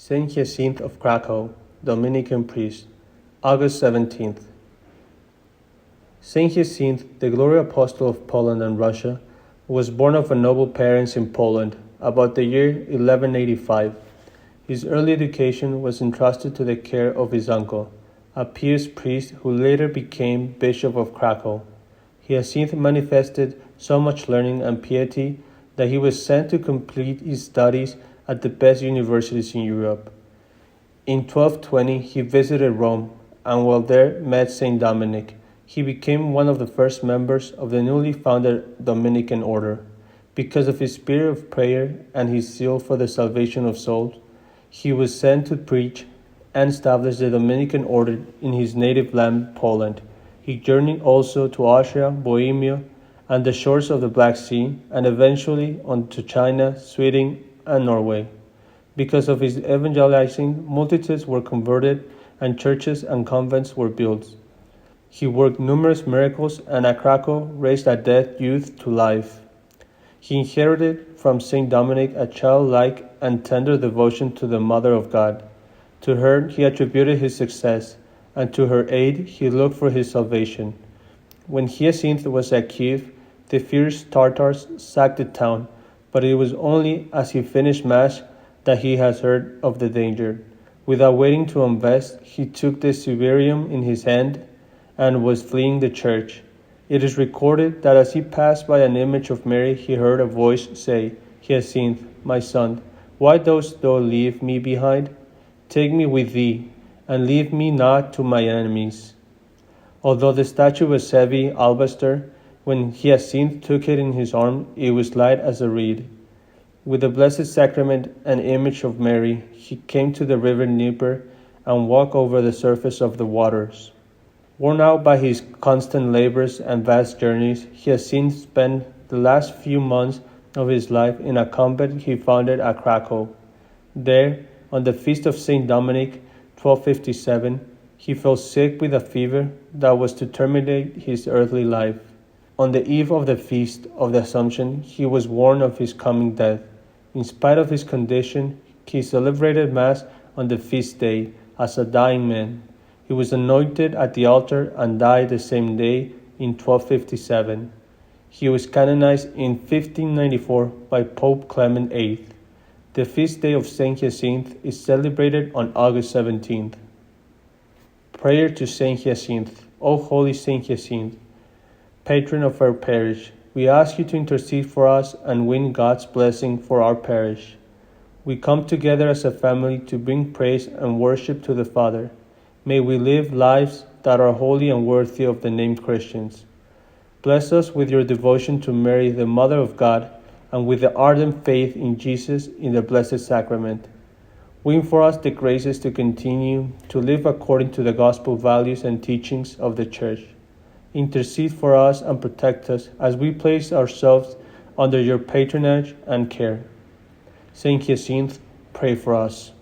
Saint Hyacinth of Krakow, Dominican priest, August 17th. Saint Hyacinth, the glory apostle of Poland and Russia, was born of noble parents in Poland about the year 1185. His early education was entrusted to the care of his uncle, a pious priest who later became Bishop of Krakow. Hyacinth manifested so much learning and piety that he was sent to complete his studies at the best universities in Europe. In 1220, he visited Rome, and while there met Saint Dominic. He became one of the first members of the newly founded Dominican order. Because of his spirit of prayer and his zeal for the salvation of souls, he was sent to preach and establish the Dominican order in his native land, Poland. He journeyed also to Austria, Bohemia, and the shores of the Black Sea, and eventually on to China, Sweden, and Norway. Because of his evangelizing, multitudes were converted and churches and convents were built. He worked numerous miracles and at Krakow raised a dead youth to life. He inherited from Saint Dominic a childlike and tender devotion to the Mother of God. To her he attributed his success, and to her aid he looked for his salvation. When Hyacinth was at Kiev, the fierce Tartars sacked the town, but it was only as he finished Mass that he has heard of the danger. Without waiting to invest, he took the civarium in his hand and was fleeing the church. It is recorded that as he passed by an image of Mary, he heard a voice say, "Hyacinth, my son, why dost thou leave me behind? Take me with thee, and leave me not to my enemies." Although the statue was heavy alabaster, when Hyacinth took it in his arm, it was light as a reed. With the Blessed Sacrament and image of Mary, he came to the river Dnieper and walked over the surface of the waters. Worn out by his constant labors and vast journeys, Hyacinth spent the last few months of his life in a convent he founded at Krakow. There, on the feast of Saint Dominic, 1257, he fell sick with a fever that was to terminate his earthly life. On the eve of the feast of the Assumption, he was warned of his coming death. In spite of his condition, he celebrated Mass on the feast day as a dying man. He was anointed at the altar and died the same day in 1257. He was canonized in 1594 by Pope Clement VIII. The feast day of Saint Hyacinth is celebrated on August 17th. Prayer to Saint Hyacinth. O holy Saint Hyacinth, patron of our parish, we ask you to intercede for us and win God's blessing for our parish. We come together as a family to bring praise and worship to the Father. May we live lives that are holy and worthy of the name Christians. Bless us with your devotion to Mary, the Mother of God, and with the ardent faith in Jesus in the Blessed Sacrament. Win for us the graces to continue to live according to the gospel values and teachings of the Church. Intercede for us and protect us as we place ourselves under your patronage and care. Saint Hyacinth, pray for us.